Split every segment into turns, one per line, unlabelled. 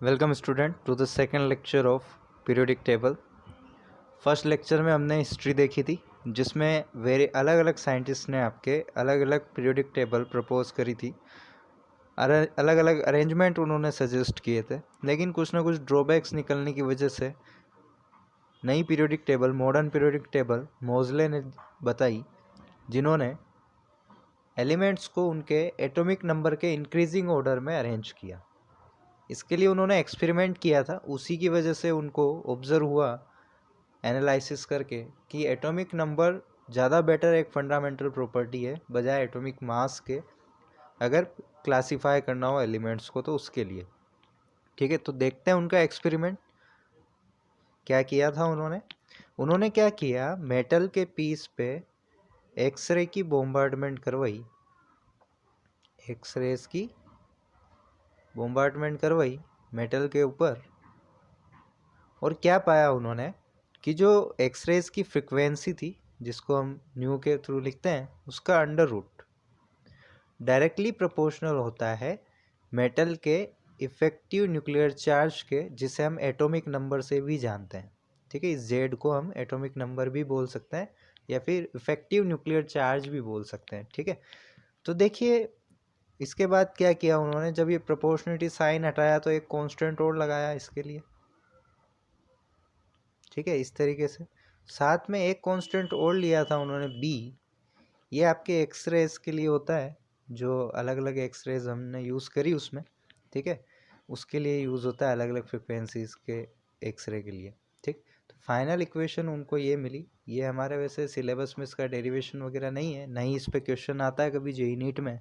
Welcome student to the second lecture of periodic table. First lecture में हमने history देखी थी, जिसमें वेरी अलग अलग साइंटिस्ट ने आपके अलग अलग पीरियोडिक टेबल प्रपोज करी थी। अलग अलग अरेंजमेंट उन्होंने सजेस्ट किए थे, लेकिन कुछ ना कुछ ड्रॉबैक्स निकलने की वजह से नई periodic table, modern periodic table Moseley ने बताई, जिन्होंने एलिमेंट्स को उनके एटॉमिक नंबर के इंक्रीजिंग ऑर्डर में अरेंज किया। इसके लिए उन्होंने एक्सपेरिमेंट किया था, उसी की वजह से उनको ऑब्जर्व हुआ एनालिसिस करके कि एटॉमिक नंबर ज़्यादा बेटर एक फंडामेंटल प्रॉपर्टी है बजाय एटॉमिक मास के, अगर क्लासिफाई करना हो एलिमेंट्स को तो उसके लिए। ठीक है, तो देखते हैं उनका एक्सपेरिमेंट क्या किया था उन्होंने क्या किया, मेटल के पीस पे एक्सरे की बोम्बार्डमेंट करवाई, एक्सरेज की बोम्बार्डमेंट करवाई मेटल के ऊपर, और क्या पाया उन्होंने कि जो एक्सरेज की फ्रिक्वेंसी थी, जिसको हम न्यू के थ्रू लिखते हैं, उसका अंडर रूट डायरेक्टली प्रोपोर्शनल होता है मेटल के इफेक्टिव न्यूक्लियर चार्ज के, जिसे हम एटॉमिक नंबर से भी जानते हैं। ठीक है, इस जेड को हम एटॉमिक नंबर भी बोल सकते हैं या फिर इफेक्टिव न्यूक्लियर चार्ज भी बोल सकते हैं। ठीक है, तो देखिए इसके बाद क्या किया उन्होंने, जब ये प्रोपोर्शनलिटी साइन हटाया तो एक कांस्टेंट और लगाया इसके लिए। ठीक है, इस तरीके से साथ में एक कांस्टेंट और लिया था उन्होंने बी। ये आपके एक्सरेज के लिए होता है, जो अलग अलग एक्सरेज हमने यूज़ करी उसमें। ठीक है, उसके लिए यूज़ होता है अलग अलग फ्रिक्वेंसीज के एक्सरे के लिए। ठीक, तो फाइनल इक्वेशन उनको ये मिली। ये हमारे वैसे सिलेबस में इसका डेरिवेशन वगैरह नहीं है, नहीं इस पर क्वेश्चन आता है कभी जेईई नीट में,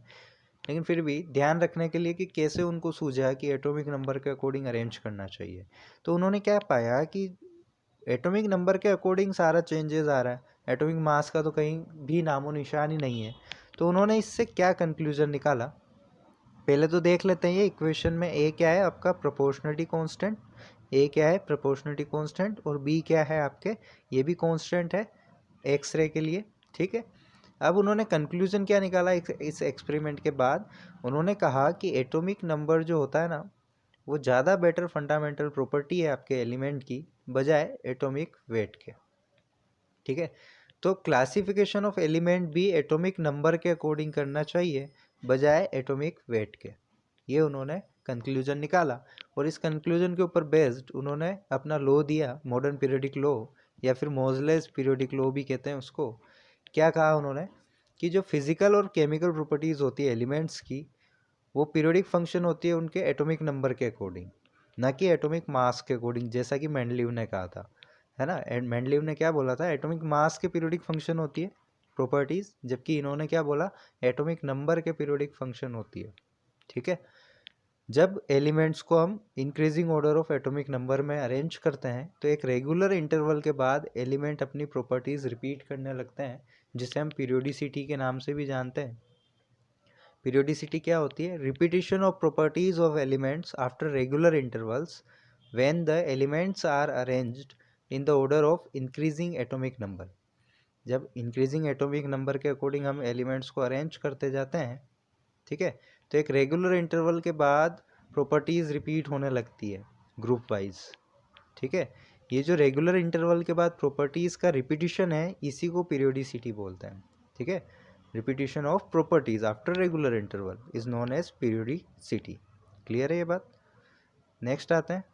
लेकिन फिर भी ध्यान रखने के लिए कि कैसे उनको सूझा कि एटॉमिक नंबर के अकॉर्डिंग अरेंज करना चाहिए। तो उन्होंने क्या पाया कि एटॉमिक नंबर के अकॉर्डिंग सारा चेंजेस आ रहा है, एटॉमिक मास का तो कहीं भी नामो निशान ही नहीं है। तो उन्होंने इससे क्या कंक्लूजन निकाला, पहले तो देख लेते हैं। ये इक्वेशन में ए क्या है आपका, प्रोपोर्शनलिटी कांस्टेंट। ए क्या है, प्रोपोर्शनलिटी कांस्टेंट, और बी क्या है आपके, ये भी कांस्टेंट है एक्सरे के लिए। ठीक है, अब उन्होंने कंक्लूजन क्या निकाला इस एक्सपेरिमेंट के बाद, उन्होंने कहा कि एटॉमिक नंबर जो होता है ना, वो ज़्यादा बेटर फंडामेंटल प्रॉपर्टी है आपके एलिमेंट की बजाय एटॉमिक वेट के। ठीक है, तो क्लासिफिकेशन ऑफ एलिमेंट भी एटॉमिक नंबर के अकॉर्डिंग करना चाहिए बजाय एटॉमिक वेट के। ये उन्होंने कंक्लूजन निकाला, और इस कंक्लूजन के ऊपर बेस्ड उन्होंने अपना लॉ दिया, मॉडर्न पीरियोडिक लॉ, या फिर मोज़लेस पीरियोडिक लॉ भी कहते हैं उसको। क्या कहा उन्होंने कि जो फिजिकल और केमिकल प्रॉपर्टीज़ होती है एलिमेंट्स की, वो पीरियोडिक फंक्शन होती है उनके एटॉमिक नंबर के अकॉर्डिंग, ना कि एटॉमिक मास के अकॉर्डिंग, जैसा कि मेंडलीव ने कहा था, है ना। मेंडलीव ने क्या बोला था, एटॉमिक मास के पीरियोडिक फंक्शन होती है प्रॉपर्टीज़, जबकि इन्होंने क्या बोला, एटॉमिक नंबर के पीरियोडिक फंक्शन होती है। ठीक है, जब एलिमेंट्स को हम increasing order of atomic number में अरेंज करते हैं, तो एक रेगुलर इंटरवल के बाद एलिमेंट अपनी प्रॉपर्टीज़ रिपीट करने लगते हैं, जिसे हम पीरियोडिसिटी के नाम से भी जानते हैं। पीरियोडिसिटी क्या होती है, repetition of properties of elements after regular intervals when the elements are arranged in the order of increasing atomic number. जब इंक्रीजिंग एटॉमिक नंबर के अकॉर्डिंग हम एलिमेंट्स को अरेंज करते जाते हैं, ठीक है, तो एक रेगुलर इंटरवल के बाद प्रॉपर्टीज़ रिपीट होने लगती है ग्रुप वाइज। ठीक है, ये जो रेगुलर इंटरवल के बाद प्रॉपर्टीज़ का रिपीटिशन है, इसी को पीरियोडिसिटी बोलते हैं। ठीक है, repetition of properties after regular interval is known as periodicity. Clear है ये बात। नेक्स्ट आते हैं,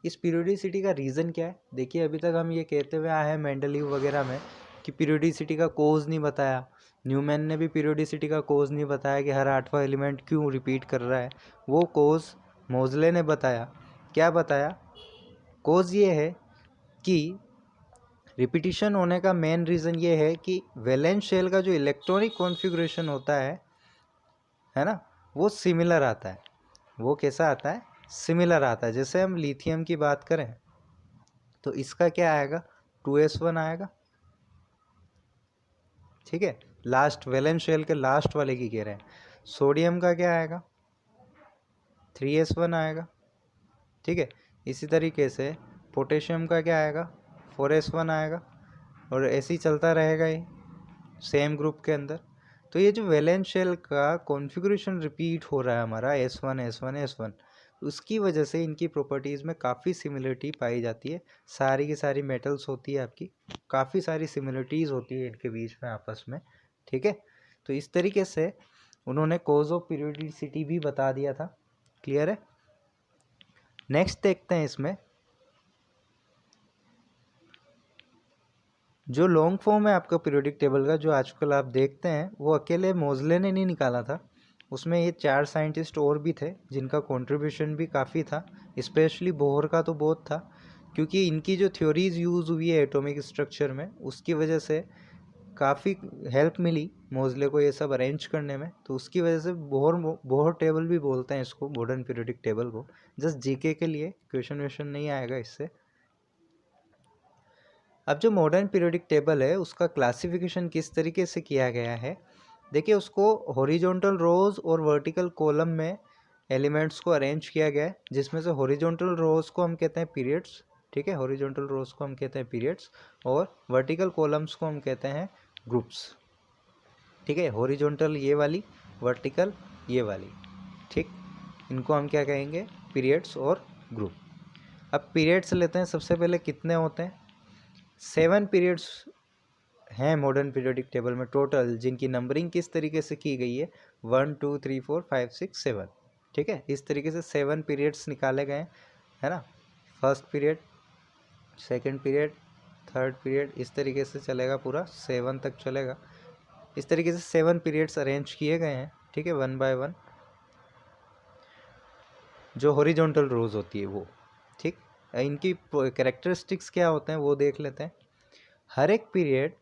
इस पीरियोडिसिटी का रीज़न क्या है। देखिए, अभी तक हम ये कहते हुए आए हैं मेंडलीव वगैरह में कि पीरियोडिसिटी का कोज नहीं बताया, न्यूमैन ने भी पीरियोडिसिटी का कोज नहीं बताया कि हर 8वां एलिमेंट क्यों रिपीट कर रहा है। वो कोज मोज़ले ने बताया। क्या बताया, कोज ये है कि रिपीटिशन होने का मेन रीज़न ये है कि वैलेंस शेल का जो इलेक्ट्रॉनिक कॉन्फ़िगरेशन होता है ना, वो सिमिलर आता है। वो कैसा आता है, सिमिलर आता है। जैसे हम लिथियम की बात करें तो इसका क्या आएगा, 2s1 आएगा। ठीक है, लास्ट वैलेंस शेल के लास्ट वाले की कह रहे हैं। सोडियम का क्या आएगा, 3s1 आएगा। ठीक है, इसी तरीके से पोटेशियम का क्या आएगा, 4s1 आएगा, और ऐसे ही चलता रहेगा ये सेम ग्रुप के अंदर। तो ये जो वैलेंस शेल का कॉन्फ़िगरेशन रिपीट हो रहा है हमारा S1 S1 S1, उसकी वजह से इनकी प्रॉपर्टीज़ में काफ़ी सिमिलरिटी पाई जाती है। सारी की सारी मेटल्स होती है आपकी, काफ़ी सारी सिमिलरिटीज़ होती है इनके बीच में आपस में, ठीक है। तो इस तरीके से उन्होंने कॉज ऑफ पीरियोडिसिटी भी बता दिया था। क्लियर है। नेक्स्ट देखते हैं इसमें जो लॉन्ग फॉर्म है आपका पीरियोडिक टेबल का, जो आजकल आप देखते हैं, वो अकेले मोज़ले ने नहीं निकाला था। उसमें ये 4 साइंटिस्ट और भी थे जिनका कंट्रीब्यूशन भी काफ़ी था। स्पेशली बोहर का तो बहुत था, क्योंकि इनकी जो थ्योरीज यूज़ हुई है एटॉमिक स्ट्रक्चर में, उसकी वजह से काफ़ी हेल्प मिली मोज़ले को ये सब अरेंज करने में। तो उसकी वजह से बोहर टेबल भी बोलते हैं इसको, मॉडर्न पीरियोडिक टेबल को। जस्ट जीके के लिए, क्वेश्चन वेश्चन नहीं आएगा इससे। अब जो मॉडर्न पीरियोडिक टेबल है उसका क्लासिफिकेशन किस तरीके से किया गया है, देखिए उसको हॉरिजॉन्टल रोज और वर्टिकल कॉलम में एलिमेंट्स को अरेंज किया गया है, जिसमें से हॉरिजॉन्टल रोज को हम कहते हैं पीरियड्स, ठीक है, हॉरिजॉन्टल रोज को हम कहते हैं पीरियड्स, और वर्टिकल कॉलम्स को हम कहते हैं ग्रुप्स, ठीक है। हॉरिजॉन्टल ये वाली, वर्टिकल ये वाली, ठीक, इनको हम क्या कहेंगे, पीरियड्स और ग्रुप। अब पीरियड्स लेते हैं, सबसे पहले कितने होते हैं, 7 पीरियड्स हैं मॉडर्न पीरियोडिक टेबल में टोटल, जिनकी नंबरिंग किस तरीके से की गई है, 1 2 3 4 5 6 7, ठीक है। इस तरीके से 7 पीरियड्स निकाले गए है ना। First period, second period, third period, इस तरीके से चलेगा, पूरा 7 तक चलेगा। इस तरीके से 7 पीरियड्स अरेंज किए गए हैं, ठीक है, 1 बाय 1, जो हॉरिजॉन्टल रोज होती है वो, ठीक। इनकी कैरेक्टरिस्टिक्स क्या होते हैं वो देख लेते हैं। हर एक पीरियड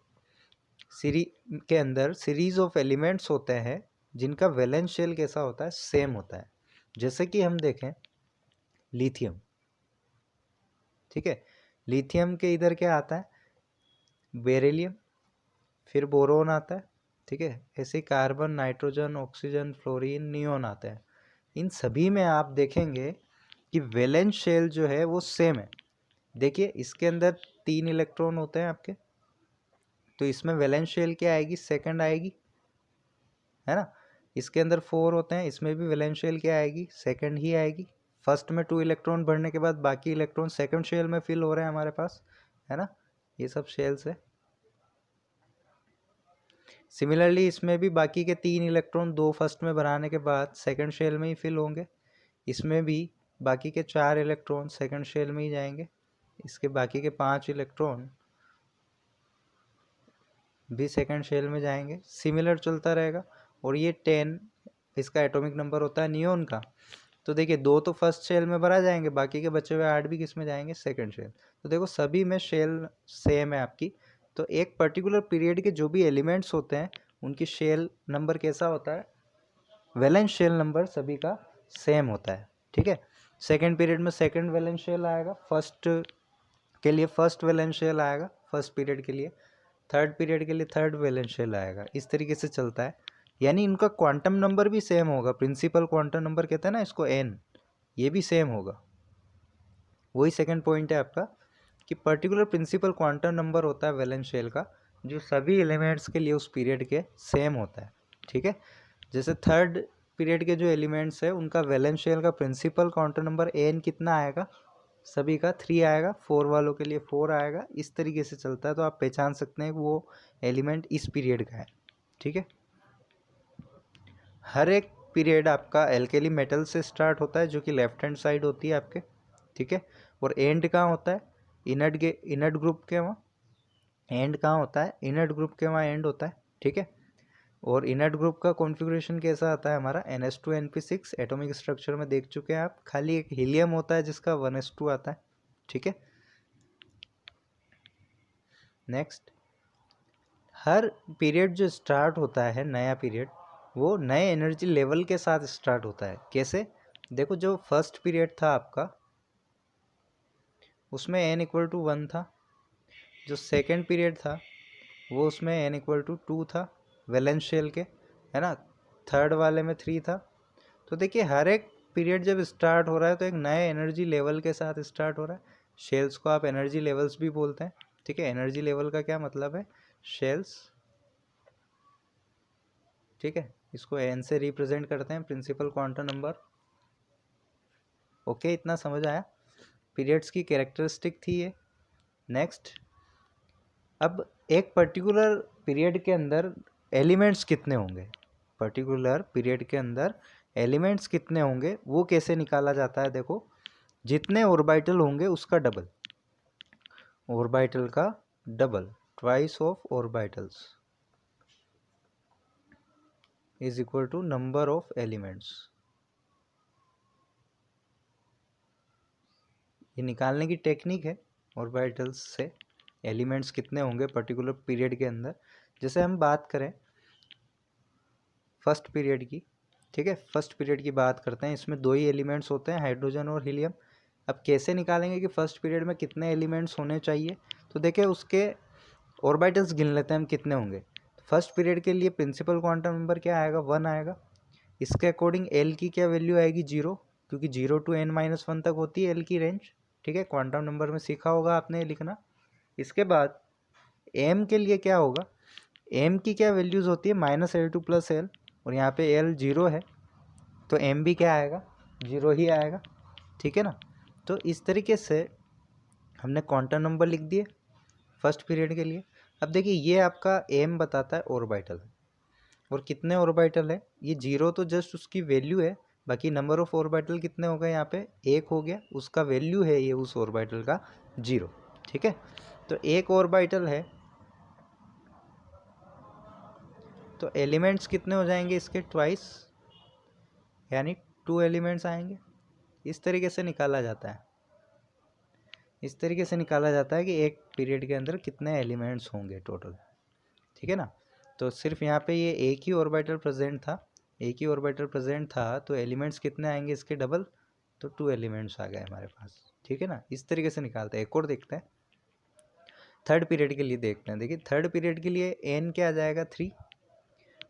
के अंदर सीरीज ऑफ एलिमेंट्स होते हैं जिनका वैलेंस शेल कैसा होता है, सेम होता है। जैसे कि हम देखें लिथियम, ठीक है, लिथियम के इधर क्या आता है, बेरिलियम, फिर बोरोन आता है, ठीक है। ऐसे carbon, nitrogen, oxygen, fluorine, neon आते हैं। इन सभी में आप देखेंगे कि वैलेंस शेल जो है वो सेम है। देखिए इसके अंदर 3 इलेक्ट्रॉन होते हैं आपके, तो इसमें वैलेंस शेल क्या आएगी, सेकंड आएगी, है ना। इसके अंदर 4 होते हैं, इसमें भी वैलेंस शेल क्या आएगी, सेकंड ही आएगी। फर्स्ट में 2 इलेक्ट्रॉन भरने के बाद बाकी इलेक्ट्रॉन सेकंड शेल में फिल हो रहे हैं हमारे पास, है ना। ये सब शेल्स है। सिमिलरली इसमें भी बाकी के 3 इलेक्ट्रॉन 2 फर्स्ट में भराने के बाद सेकंड शेल में ही फिल होंगे। इसमें भी बाकी के 4 इलेक्ट्रॉन सेकंड शेल में ही जाएंगे। इसके बाकी के 5 इलेक्ट्रॉन भी सेकंड शेल में जाएंगे, सिमिलर चलता रहेगा। और ये 10 इसका एटॉमिक नंबर होता है नियोन का। तो देखिए 2 तो फर्स्ट शेल में भरा जाएंगे, बाकी के बचे हुए 8 भी किस में जाएंगे, सेकंड शेल। तो देखो सभी में शेल सेम है आपकी। तो एक पर्टिकुलर पीरियड के जो भी एलिमेंट्स होते हैं उनकी शेल नंबर कैसा होता है, वैलेंस शेल नंबर सभी का सेम होता है, ठीक है। सेकंड पीरियड में सेकंड वैलेंस शेल आएगा, फर्स्ट के लिए फर्स्ट वैलेंस शेल आएगा फर्स्ट पीरियड के लिए, थर्ड पीरियड के लिए थर्ड वैलेंस शेल आएगा। इस तरीके से चलता है, यानी इनका क्वांटम नंबर भी सेम होगा। प्रिंसिपल क्वांटम नंबर कहते हैं ना इसको, n, ये भी सेम होगा। वही सेकंड पॉइंट है आपका कि पर्टिकुलर प्रिंसिपल क्वांटम नंबर होता है वैलेंस शेल का, जो सभी एलिमेंट्स के लिए उस पीरियड के सेम होता है, ठीक है। जैसे थर्ड पीरियड के जो एलिमेंट्स है उनका वैलेंस शेल का प्रिंसिपल क्वांटम नंबर n कितना आएगा, सभी का 3 आएगा, 4 वालों के लिए 4 आएगा। इस तरीके से चलता है, तो आप पहचान सकते हैं कि वो एलिमेंट इस पीरियड का है, ठीक है। हर एक पीरियड आपका एल्केली मेटल से स्टार्ट होता है, जो कि लेफ्ट हैंड साइड होती है आपके, ठीक है। और एंड कहाँ होता है, इनर्ट ग्रुप के वहाँ एंड कहाँ होता है, इनर्ट ग्रुप के वहाँ एंड होता है, ठीक है। और इनर्ट ग्रुप का कॉन्फ़िगरेशन कैसा आता है हमारा, NH2 NP6 एटॉमिक स्ट्रक्चर में देख चुके हैं आप। खाली एक हीलियम होता है जिसका 1s2 आता है, ठीक है। नेक्स्ट, हर पीरियड जो स्टार्ट होता है नया पीरियड, वो नए एनर्जी लेवल के साथ स्टार्ट होता है। कैसे, देखो जो फर्स्ट पीरियड था आपका उसमें n=1 था, जो सेकंड पीरियड था वो उसमें n=2 था वैलेंस शेल के, है ना। थर्ड वाले में 3 था। तो देखिए हर एक पीरियड जब स्टार्ट हो रहा है तो एक नए एनर्जी लेवल के साथ स्टार्ट हो रहा है। शेल्स को आप एनर्जी लेवल्स भी बोलते हैं, ठीक है। एनर्जी लेवल का क्या मतलब है, शेल्स, ठीक है। इसको n से रिप्रेजेंट करते हैं, प्रिंसिपल क्वांटम नंबर। ओके, इतना समझ आया? पीरियड्स की कैरेक्टरिस्टिक थी ये। नेक्स्ट, अब एक पर्टिकुलर पीरियड के अंदर एलिमेंट्स कितने होंगे, पर्टिकुलर पीरियड के अंदर एलिमेंट्स कितने होंगे वो कैसे निकाला जाता है? देखो, जितने ऑर्बिटल होंगे उसका डबल, ऑर्बिटल का double, twice of orbitals is equal to number of elements. ये निकालने की टेक्निक है ऑर्बिटल्स से एलिमेंट्स कितने होंगे पर्टिकुलर पीरियड के अंदर। जैसे हम बात करें फर्स्ट पीरियड की, ठीक है, फर्स्ट पीरियड की बात करते हैं, इसमें दो ही एलिमेंट्स होते हैं, हाइड्रोजन और हीलियम। अब कैसे निकालेंगे कि फर्स्ट पीरियड में कितने एलिमेंट्स होने चाहिए? तो देखिए उसके ऑर्बिटल्स गिन लेते हैं हम कितने होंगे। फर्स्ट पीरियड के लिए प्रिंसिपल क्वांटम नंबर क्या आएगा? 1 आएगा। इसके अकॉर्डिंग एल की क्या वैल्यू आएगी? 0, क्योंकि 0 to n-1 तक होती है एल की रेंज, ठीक है, क्वांटम नंबर में सीखा होगा आपने लिखना। इसके बाद एम के लिए क्या होगा? एम की क्या वैल्यूज़ होती है? -L2 + L, और यहाँ पे एल 0 है तो एम भी क्या आएगा? 0 ही आएगा, ठीक है ना। तो इस तरीके से हमने क्वांटम नंबर लिख दिए फर्स्ट पीरियड के लिए। अब देखिए ये आपका एम बताता है ऑर्बिटल, और कितने ऑर्बिटल है? ये 0 तो जस्ट उसकी वैल्यू है, बाकी नंबर ऑफ ऑर्बिटल कितने हो गए? यहाँ पे 1 हो गया, उसका वैल्यू है ये उस ऑर्बिटल का 0, ठीक है। तो एक ऑर्बिटल है तो एलिमेंट्स कितने हो जाएंगे इसके? ट्वाइस, यानी 2 एलिमेंट्स आएंगे। इस तरीके से निकाला जाता है, इस तरीके से निकाला जाता है कि एक पीरियड के अंदर कितने एलिमेंट्स होंगे टोटल, ठीक है ना। तो सिर्फ यहाँ पे ये एक ही ऑर्बिटल प्रेजेंट था, एक ही ऑर्बिटल प्रेजेंट था, तो एलिमेंट्स कितने आएंगे इसके? डबल, तो 2 एलिमेंट्स आ गए हमारे पास, ठीक है ना। इस तरीके से निकालते हैं। एक और देखते हैं, थर्ड पीरियड के लिए देखते हैं। देखिए थर्ड पीरियड के लिए एन क्या आ जाएगा? 3।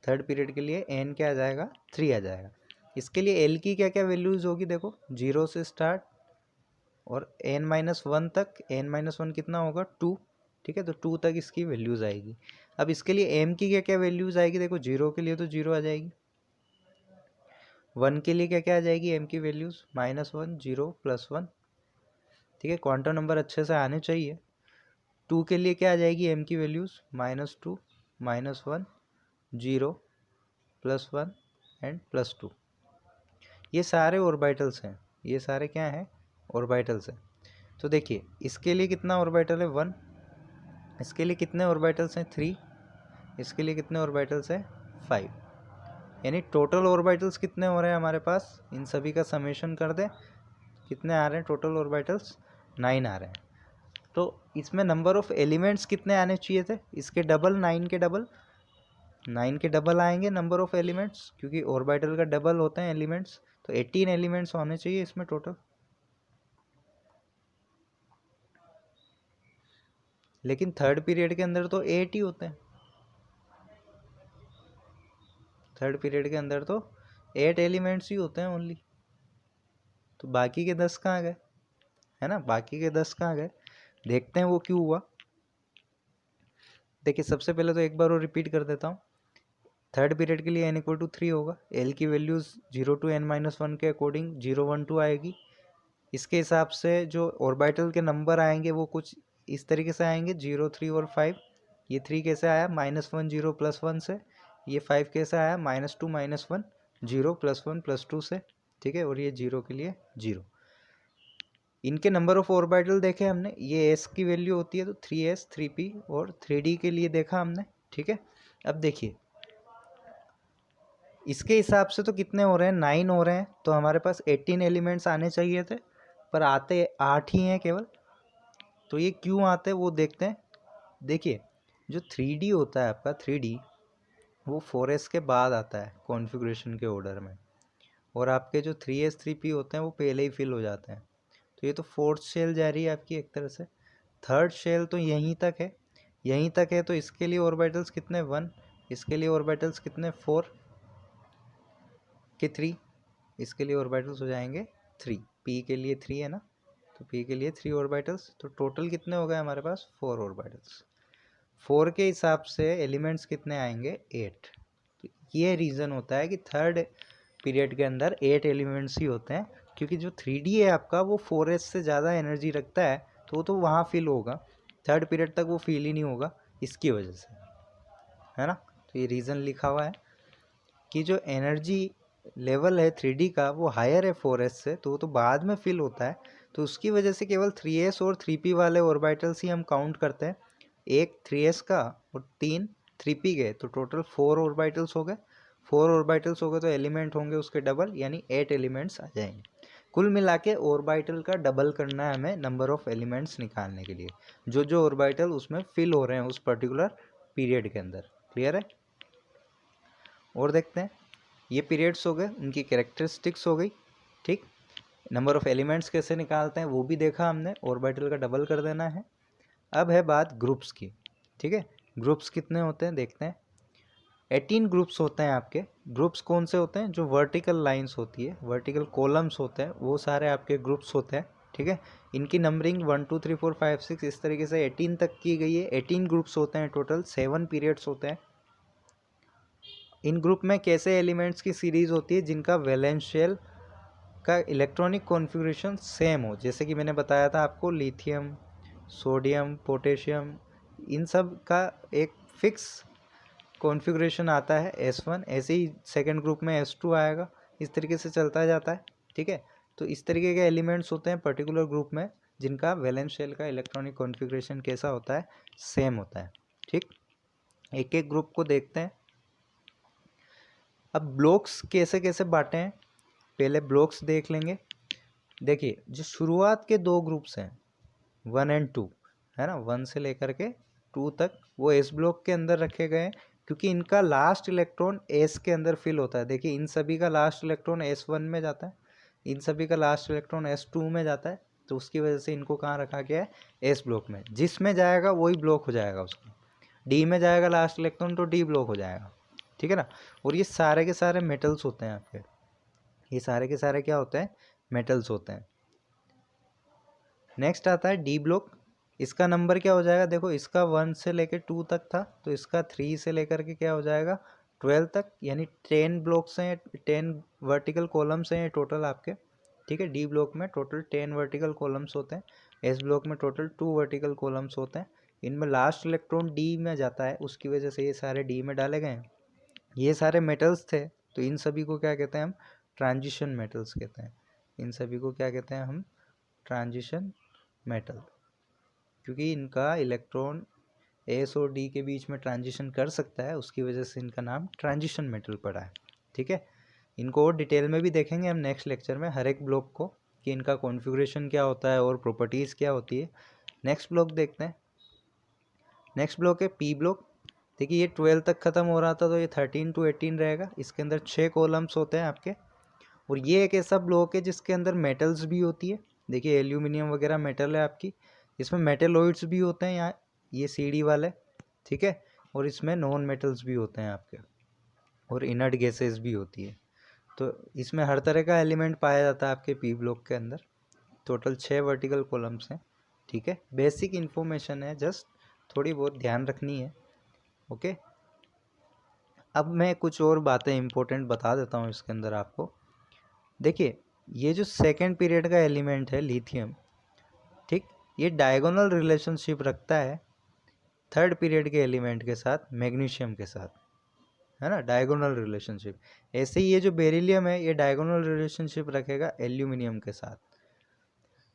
थर्ड पीरियड के लिए एन क्या आ जाएगा? 3 आ जाएगा। इसके लिए एल की क्या क्या वैल्यूज़ होगी? देखो 0 से स्टार्ट और n-1 तक, n-1 कितना होगा? 2, ठीक है, तो 2 तक इसकी वैल्यूज़ आएगी। अब इसके लिए m की क्या क्या वैल्यूज़ आएगी? देखो 0 के लिए तो 0 आ जाएगी, 1 के लिए क्या क्या आ जाएगी m की वैल्यूज़? -1, 0, +1, ठीक है, क्वांटम नंबर अच्छे से आने चाहिए। 2 के लिए क्या आ जाएगी m की वैल्यूज़? -2, -1, 0, +1 एंड +2। ये सारे ऑर्बिटल्स हैं, ये सारे क्या हैं? ऑर्बिटल्स हैं। तो देखिए इसके लिए कितना ऑर्बिटल है? 1। इसके लिए कितने ऑर्बिटल्स हैं? 3। इसके लिए कितने ऑर्बिटल्स हैं? 5। यानी टोटल ऑर्बिटल्स कितने हो रहे हैं हमारे पास? इन सभी का समेशन कर दें, कितने आ रहे हैं टोटल ऑर्बिटल्स? 9 आ रहे हैं। तो इसमें नंबर ऑफ एलिमेंट्स कितने आने चाहिए थे? इसके डबल, 9 के डबल, 9 के डबल आएंगे नंबर ऑफ एलिमेंट्स, क्योंकि ऑर्बिटल का डबल होते हैं एलिमेंट्स। तो 18 एलिमेंट्स होने चाहिए इसमें टोटल। लेकिन थर्ड पीरियड के अंदर तो 8 ही होते हैं, थर्ड पीरियड के अंदर तो 8 एलिमेंट्स ही होते हैं ओनली। तो बाकी के 10 कहाँ गए? है ना, बाकी के 10 कहाँ गए? देखते हैं वो क्यों हुआ। देखिए सबसे पहले तो एक बार और रिपीट कर देता हूँ। थर्ड पीरियड के लिए n = 3 होगा, l की वैल्यूज़ 0 to n-1 के अकॉर्डिंग 0, 1, 2 आएगी। इसके हिसाब से जो ऑर्बिटल के नंबर आएंगे वो कुछ इस तरीके से आएंगे, 0, 3 और 5। ये 3 कैसे आया? -1, 0, +1 से। ये 5 कैसे आया? -2, -1, 0, +1, +2 से, ठीक है, और ये 0 के लिए 0। इनके नंबर ऑफ ऑर्बिटल देखे हमने, ये s की वैल्यू होती है तो 3s, 3p और 3d के लिए देखा हमने, ठीक है। अब देखिए इसके हिसाब से तो कितने हो रहे हैं? 9 हो रहे हैं, तो हमारे पास 18 एलिमेंट्स आने चाहिए थे, पर आते 8 ही हैं केवल। तो ये क्यों आते हैं वो देखते हैं। देखिए जो 3D होता है आपका, 3D वो 4s के बाद आता है कॉन्फ़िगरेशन के ऑर्डर में, और आपके जो 3s 3p होते हैं वो पहले ही फिल हो जाते हैं। तो ये तो फोर्थ शेल जा रही है आपकी एक तरह से। थर्ड शेल तो यहीं तक है, यहीं तक है, तो इसके लिए ऑर्बिटल्स कितने? 1। इसके लिए ऑर्बिटल्स कितने? 4 के 3। इसके लिए ऑर्बिटल्स हो जाएंगे 3। p के लिए 3 है ना, तो p के लिए 3 ऑर्बिटल्स। तो टोटल कितने हो गए हमारे पास? 4 ऑर्बिटल्स। 4 के हिसाब से एलिमेंट्स कितने आएंगे? 8। तो ये रीज़न होता है कि थर्ड पीरियड के अंदर 8 एलिमेंट्स ही होते हैं क्योंकि जो 3D है आपका वो 4s से ज़्यादा एनर्जी रखता है, तो वो तो वहाँ फिल होगा, थर्ड पीरियड तक वो फील ही नहीं होगा, इसकी वजह से, है ना। तो ये रीज़न लिखा हुआ है कि जो एनर्जी लेवल है 3D का वो हायर है 4s से, तो वो तो बाद में फिल होता है, तो उसकी वजह से केवल 3s और 3p वाले ऑर्बिटल्स ही हम काउंट करते हैं। एक 3s का और 3 3p गए, तो टोटल 4 ऑर्बिटल्स हो गए। 4 ऑर्बिटल्स हो गए तो एलिमेंट होंगे उसके डबल, यानी 8 एलिमेंट्स आ जाएंगे। कुल मिला के ऑर्बिटल का डबल करना है हमें नंबर ऑफ एलिमेंट्स निकालने के लिए, जो जो ऑर्बिटल उसमें फिल हो रहे हैं उस पर्टिकुलर पीरियड के अंदर। क्लियर है। और देखते हैं, ये पीरियड्स हो गए, उनकी कैरेक्टरिस्टिक्स हो गई, ठीक। नंबर ऑफ एलिमेंट्स कैसे निकालते हैं वो भी देखा हमने, ऑर्बिटल का डबल कर देना है। अब है बात ग्रुप्स की, ठीक है। ग्रुप्स कितने होते हैं देखते हैं। 18 ग्रुप्स होते हैं आपके। ग्रुप्स कौन से होते हैं? जो वर्टिकल लाइंस होती है, वर्टिकल कॉलम्स होते हैं, वो सारे आपके ग्रुप्स होते हैं, ठीक है। इनकी नंबरिंग 1 2 3 4 5 6 इस तरीके से 18 तक की गई है। 18 ग्रुप्स होते हैं टोटल, 7 पीरियड्स होते हैं। इन ग्रुप में कैसे एलिमेंट्स की सीरीज होती है? जिनका वैलेंस शेल का इलेक्ट्रॉनिक कॉन्फ़िगरेशन सेम हो, जैसे कि मैंने बताया था आपको, लिथियम, सोडियम, पोटेशियम, इन सब का एक फिक्स कॉन्फ़िगरेशन आता है S1, ऐसे ही सेकंड ग्रुप में S2 आएगा, इस तरीके से चलता जाता है, ठीक है। तो इस तरीके के एलिमेंट्स होते हैं पर्टिकुलर ग्रुप में, जिनका वैलेंस शेल का इलेक्ट्रॉनिक कॉन्फ़िगरेशन कैसा होता है? सेम होता है, ठीक। एक एक ग्रुप को देखते हैं। अब ब्लॉक्स कैसे कैसे बांटे हैं, पहले ब्लॉक्स देख लेंगे। देखिए, जो शुरुआत के 2 ग्रुप्स हैं 1 और 2, है ना, 1 से लेकर के 2 तक, वो S ब्लॉक के अंदर रखे गए हैं, क्योंकि इनका लास्ट इलेक्ट्रॉन S के अंदर फिल होता है। देखिए, इन सभी का लास्ट इलेक्ट्रॉन S1 में जाता है, इन सभी का लास्ट इलेक्ट्रॉन S2 में जाता है, तो उसकी वजह से इनको कहाँ रखा गया है? S ब्लॉक में। जिसमें जाएगा वही ब्लॉक हो जाएगा उसका। D में जाएगा लास्ट इलेक्ट्रॉन तो D ब्लॉक हो जाएगा, ठीक है ना। और ये सारे के सारे मेटल्स होते हैं आपके, ये सारे के सारे क्या होते हैं? मेटल्स होते हैं। नेक्स्ट आता है डी ब्लॉक। इसका नंबर क्या हो जाएगा? देखो, इसका 1 से लेकर 2 तक था, तो इसका 3 से लेकर के क्या हो जाएगा? 12 तक, यानी 10 ब्लॉक्स हैं, 10 वर्टिकल कॉलम्स हैं टोटल आपके, ठीक है। डी ब्लॉक में टोटल 10 वर्टिकल कॉलम्स होते हैं, एस ब्लॉक में टोटल 2 वर्टिकल कॉलम्स होते हैं। इनमें लास्ट इलेक्ट्रॉन डी में जाता है, उसकी वजह से ये सारे डी में डाले गए हैं। ये सारे मेटल्स थे, तो इन सभी को क्या कहते हैं हम? ट्रांजिशन मेटल्स कहते हैं। इन सभी को क्या कहते हैं हम? ट्रांजिशन मेटल, क्योंकि इनका इलेक्ट्रॉन एस और डी के बीच में ट्रांजिशन कर सकता है, उसकी वजह से इनका नाम ट्रांजिशन मेटल पड़ा है, ठीक है। इनको और डिटेल में भी देखेंगे हम नेक्स्ट लेक्चर में, हर एक ब्लॉक को, कि इनका कॉन्फ़िगरेशन क्या होता है और प्रॉपर्टीज़ क्या होती है। नेक्स्ट ब्लॉक देखते हैं। नेक्स्ट ब्लॉक है पी ब्लॉक। देखिए, ये 12 तक ख़त्म हो रहा था, तो ये 13 to 18 रहेगा। इसके अंदर 6 कॉलम्स होते हैं आपके, और ये एक ऐसा ब्लॉक है जिसके अंदर मेटल्स भी होती है। देखिए, एल्यूमिनियम वगैरह मेटल है आपकी, इसमें मेटेलॉइड्स भी होते हैं यहाँ, ये CD वाले, ठीक है। और इसमें नॉन मेटल्स भी होते हैं आपके, और इनर्ट गैसेस भी होती है। तो इसमें हर तरह का एलिमेंट पाया जाता है आपके पी ब्लॉक के अंदर। टोटल 6 वर्टिकल कॉलम्स हैं, ठीक है। बेसिक इन्फॉर्मेशन है, जस्ट थोड़ी बहुत ध्यान रखनी है, ओके। अब मैं कुछ और बातें इंपॉर्टेंट बता देता हूँ इसके अंदर आपको। देखिए, ये जो सेकेंड पीरियड का एलिमेंट है लिथियम, ठीक, ये डायगोनल रिलेशनशिप रखता है थर्ड पीरियड के एलिमेंट के साथ, मैग्नीशियम के साथ, है ना, डायगोनल रिलेशनशिप। ऐसे ही ये जो बेरिलियम है, ये डायगोनल रिलेशनशिप रखेगा एल्यूमिनियम के साथ।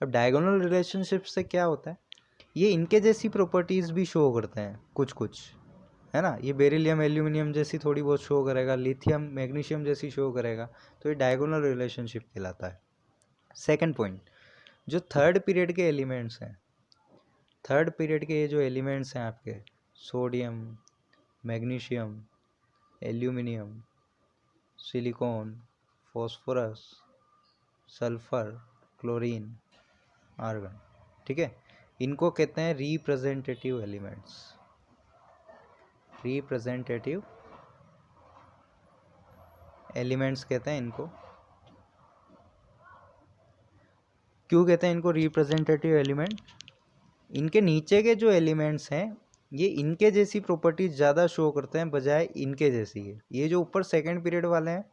अब डायगोनल रिलेशनशिप से क्या होता है? ये इनके जैसी प्रॉपर्टीज़ भी शो करते हैं कुछ कुछ, है ना। ये बेरिलियम एल्यूमिनियम जैसी थोड़ी बहुत शो करेगा, लिथियम मैग्नीशियम जैसी शो करेगा, तो ये डायगोनल रिलेशनशिप कहलाता है। सेकंड पॉइंट, जो थर्ड पीरियड के एलिमेंट्स हैं, थर्ड पीरियड के ये जो एलिमेंट्स हैं आपके, sodium, magnesium, aluminium, silicon, phosphorus, sulphur, chlorine, argon, ठीक है, इनको कहते हैं रिप्रेजेंटेटिव एलिमेंट्स। रिप्रेजेंटेटिव एलिमेंट्स कहते हैं इनको। क्यों कहते हैं इनको रिप्रेजेंटेटिव एलिमेंट? इनके नीचे के जो एलिमेंट्स हैं, ये इनके जैसी प्रॉपर्टीज ज़्यादा शो करते हैं बजाय इनके जैसी है। ये जो ऊपर सेकंड पीरियड वाले हैं,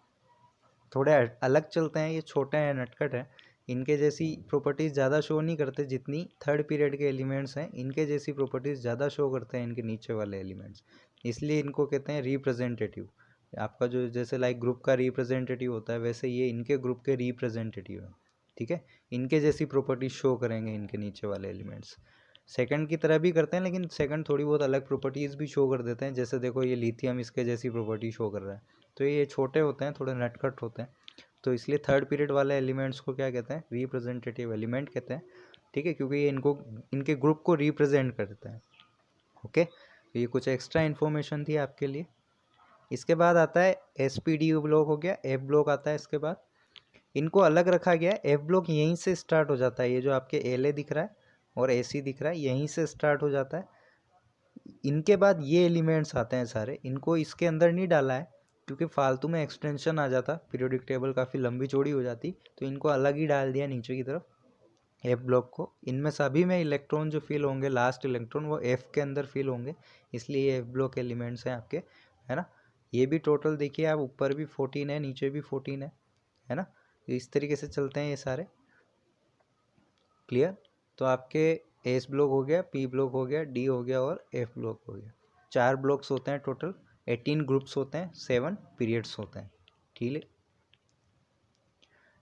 थोड़े अलग चलते हैं, ये छोटे हैं, नटखट हैं, इनके जैसी प्रॉपर्टीज़ ज़्यादा शो नहीं करते जितनी थर्ड पीरियड के एलिमेंट्स हैं, इनके जैसी प्रॉपर्टीज़ ज़्यादा शो करते हैं इनके नीचे वाले एलिमेंट्स, इसलिए इनको कहते हैं रिप्रेजेंटेटिव। आपका जो जैसे लाइक ग्रुप का रिप्रेजेंटेटिव होता है, वैसे ये इनके ग्रुप के रिप्रेजेंटेटिव है, ठीक है। इनके जैसी प्रॉपर्टीज शो करेंगे इनके नीचे वाले एलिमेंट्स। सेकंड की तरह भी करते हैं, लेकिन सेकंड थोड़ी बहुत अलग प्रॉपर्टीज़ भी शो कर देते हैं, जैसे देखो ये लिथियम इसके जैसी प्रॉपर्टी शो कर रहा है, तो ये छोटे होते हैं, थोड़े नटखट होते हैं, तो इसलिए थर्ड पीरियड वाले एलिमेंट्स को क्या कहते हैं, रिप्रेजेंटेटिव एलिमेंट कहते हैं, ठीक है, क्योंकि ये इनको इनके ग्रुप को रिप्रेजेंट करते हैं। ओके, तो ये कुछ एक्स्ट्रा इन्फॉर्मेशन थी आपके लिए। इसके बाद आता है SPD ब्लॉक हो गया, F ब्लॉक आता है इसके बाद। इनको अलग रखा गया है, F ब्लॉक यहीं से स्टार्ट हो जाता है, ये जो आपके LA दिख रहा है और AC दिख रहा है, यहीं से स्टार्ट हो जाता है। इनके बाद ये एलिमेंट्स आते हैं सारे, इनको इसके अंदर नहीं डाला है क्योंकि फालतू में एक्सटेंशन आ जाता, पीरियोडिक टेबल काफ़ी लंबी चौड़ी हो जाती, तो इनको अलग ही डाल दिया नीचे की तरफ F ब्लॉक को। इनमें सभी में इलेक्ट्रॉन जो फिल होंगे, लास्ट इलेक्ट्रॉन वो F के अंदर फिल होंगे, इसलिए ये F ब्लॉक एलिमेंट्स हैं आपके, है ना। ये भी टोटल देखिए आप, ऊपर भी 14 है, नीचे भी 14 है ना। इस तरीके से चलते हैं ये सारे, क्लियर। तो आपके एस ब्लॉक हो गया, पी ब्लॉक हो गया, डी हो गया और एफ ब्लॉक हो गया। 4 ब्लॉक्स होते हैं टोटल, 18 ग्रुप्स होते हैं, 7 पीरियड्स होते हैं, ठीक है।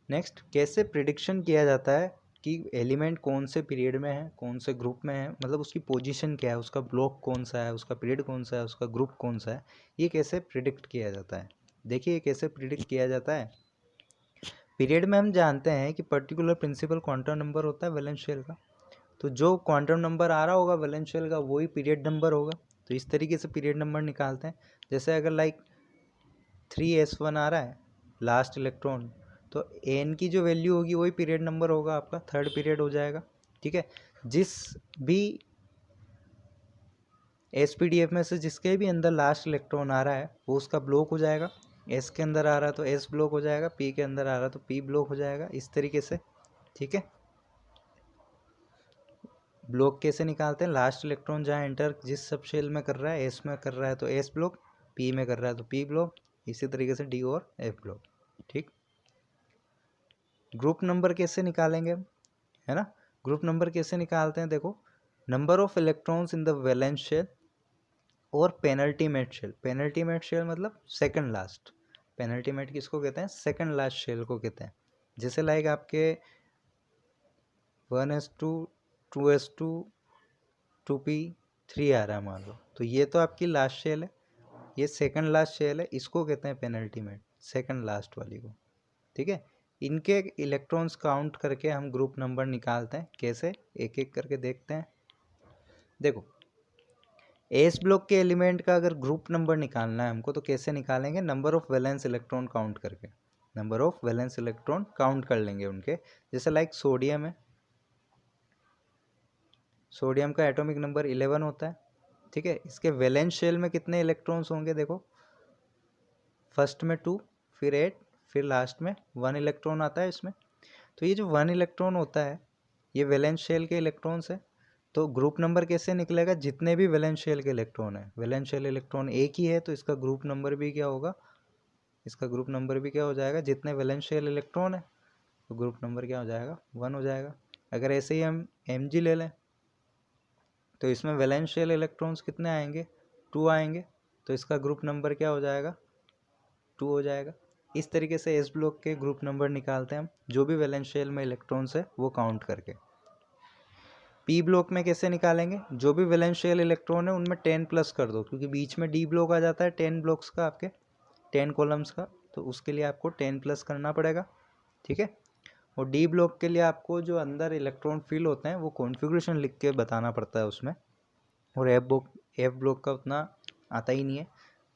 नेक्स्ट, कैसे प्रिडिक्शन किया जाता है कि एलिमेंट कौन से पीरियड में है, कौन से ग्रुप में है, मतलब उसकी पोजीशन क्या है, उसका ब्लॉक कौन सा है, उसका पीरियड कौन सा है, उसका ग्रुप कौन सा है, ये कैसे प्रिडिक्ट किया जाता है। देखिए कैसे प्रिडिक्ट किया जाता है। पीरियड में हम जानते हैं कि पर्टिकुलर प्रिंसिपल क्वांटम नंबर होता है वैलेंस शेल का, तो जो क्वांटम नंबर आ रहा होगा वैलेंस शेल का वही पीरियड नंबर होगा, तो इस तरीके से पीरियड नंबर निकालते हैं। जैसे अगर लाइक 3s1 आ रहा है लास्ट इलेक्ट्रॉन, तो n की जो वैल्यू होगी वही पीरियड नंबर होगा, आपका थर्ड पीरियड हो जाएगा, ठीक है। जिस भी SPDF में से जिसके भी अंदर लास्ट इलेक्ट्रॉन आ रहा है वो उसका ब्लॉक हो जाएगा, S के अंदर आ रहा है तो S ब्लॉक हो जाएगा, P के अंदर आ रहा है तो P ब्लॉक हो जाएगा, इस तरीके से, ठीक है। ब्लॉक कैसे निकालते हैं, लास्ट इलेक्ट्रॉन जहाँ एंटर जिस सब शेल में कर रहा है, S में कर रहा है तो S ब्लॉक, P में कर रहा है तो P ब्लॉक, इसी तरीके से D और F ब्लॉक, ठीक। ग्रुप नंबर कैसे निकालेंगे हम, है ना। ग्रुप नंबर कैसे निकालते हैं, देखो, number of electrons in the valence shell और पेनल्टीमेट शेल। पेनल्टीमेट शेल मतलब सेकंड लास्ट, पेनल्टीमेट किसको कहते हैं, सेकंड लास्ट शेल को कहते हैं। जैसे लाइक आपके 1s2 2s2 2p3 आ रहा है मान लो, तो ये तो आपकी लास्ट शेल है, ये सेकंड लास्ट शेल है, इसको कहते हैं पेनल्टीमेट, सेकंड लास्ट वाली को, ठीक है। इनके इलेक्ट्रॉन्स काउंट करके हम ग्रुप नंबर निकालते हैं, कैसे, एक एक करके देखते हैं। देखो, एस ब्लॉक के एलिमेंट का अगर ग्रुप नंबर निकालना है हमको, तो कैसे निकालेंगे, number of valence electron count करके, number of valence electron count कर लेंगे उनके। जैसे लाइक सोडियम है, सोडियम का एटॉमिक नंबर 11 होता है, ठीक है। इसके वैलेंस शेल में कितने इलेक्ट्रॉन्स होंगे, देखो, फर्स्ट में 2, फिर 8, फिर लास्ट में 1 इलेक्ट्रॉन आता है इसमें। तो ये जो 1 इलेक्ट्रॉन होता है ये वैलेंस शेल के इलेक्ट्रॉन्स है। तो ग्रुप नंबर कैसे निकलेगा, जितने भी वैलेंस शेल के इलेक्ट्रॉन है, वैलेंस शेल इलेक्ट्रॉन एक ही है तो इसका ग्रुप नंबर भी क्या होगा, इसका ग्रुप नंबर भी क्या हो जाएगा, जितने वैलेंस शेल इलेक्ट्रॉन है तो ग्रुप नंबर क्या हो जाएगा, 1 हो जाएगा। अगर ऐसे ही हम Mg ले लें तो इसमें वैलेंस शेल इलेक्ट्रॉन्स कितने आएंगे, 2 आएंगे, तो इसका ग्रुप नंबर क्या हो जाएगा, 2 हो जाएगा। इस तरीके से एस ब्लॉक के ग्रुप नंबर निकालते हैं हम, जो भी वैलेंस शेल में इलेक्ट्रॉन्स है वो काउंट करके। पी ब्लॉक में कैसे निकालेंगे, जो भी वैलेंस शेल इलेक्ट्रॉन है उनमें 10 प्लस कर दो, क्योंकि बीच में डी ब्लॉक आ जाता है 10 ब्लॉक्स का, आपके 10 कॉलम्स का, तो उसके लिए आपको 10 प्लस करना पड़ेगा, ठीक है। और डी ब्लॉक के लिए आपको जो अंदर इलेक्ट्रॉन फिल होते हैं वो कॉन्फ़िगरेशन लिख के बताना पड़ता है उसमें। और एफ ब्लॉक का उतना आता ही नहीं है,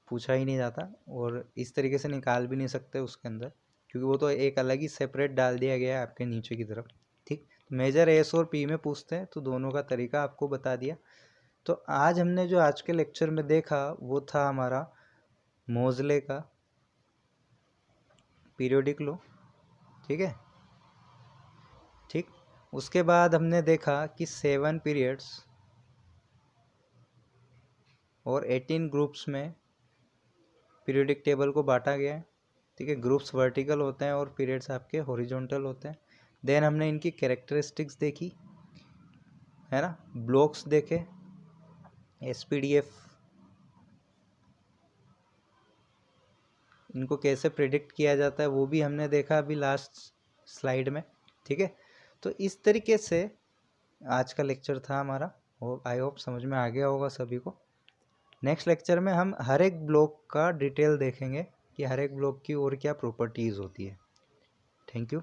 पूछा ही नहीं जाता, और इस तरीके से निकाल भी नहीं सकते उसके अंदर, क्योंकि वो तो एक अलग ही सेपरेट डाल दिया गया है आपके नीचे की तरफ, ठीक। मेजर एस और पी में पूछते हैं तो दोनों का तरीका आपको बता दिया। तो आज हमने जो आज के लेक्चर में देखा वो था हमारा मोज़ले का पीरियोडिक लॉ, ठीक है, ठीक। उसके बाद हमने देखा कि 7 पीरियड्स और 18 ग्रुप्स में पीरियोडिक टेबल को बांटा गया है, ठीक है। ग्रुप्स वर्टिकल होते हैं और पीरियड्स आपके हॉरिजॉन्टल होते हैं। देन हमने इनकी कैरेक्टरिस्टिक्स देखी, है ना, ब्लॉक्स देखे, एसपीडीएफ, इनको कैसे प्रिडिक्ट किया जाता है वो भी हमने देखा अभी लास्ट स्लाइड में, ठीक है। तो इस तरीके से आज का लेक्चर था हमारा, और आई होप समझ में आ गया होगा सभी को। नेक्स्ट लेक्चर में हम हर एक ब्लॉक का डिटेल देखेंगे कि हर एक ब्लॉक की और क्या प्रॉपर्टीज़ होती है। Thank you.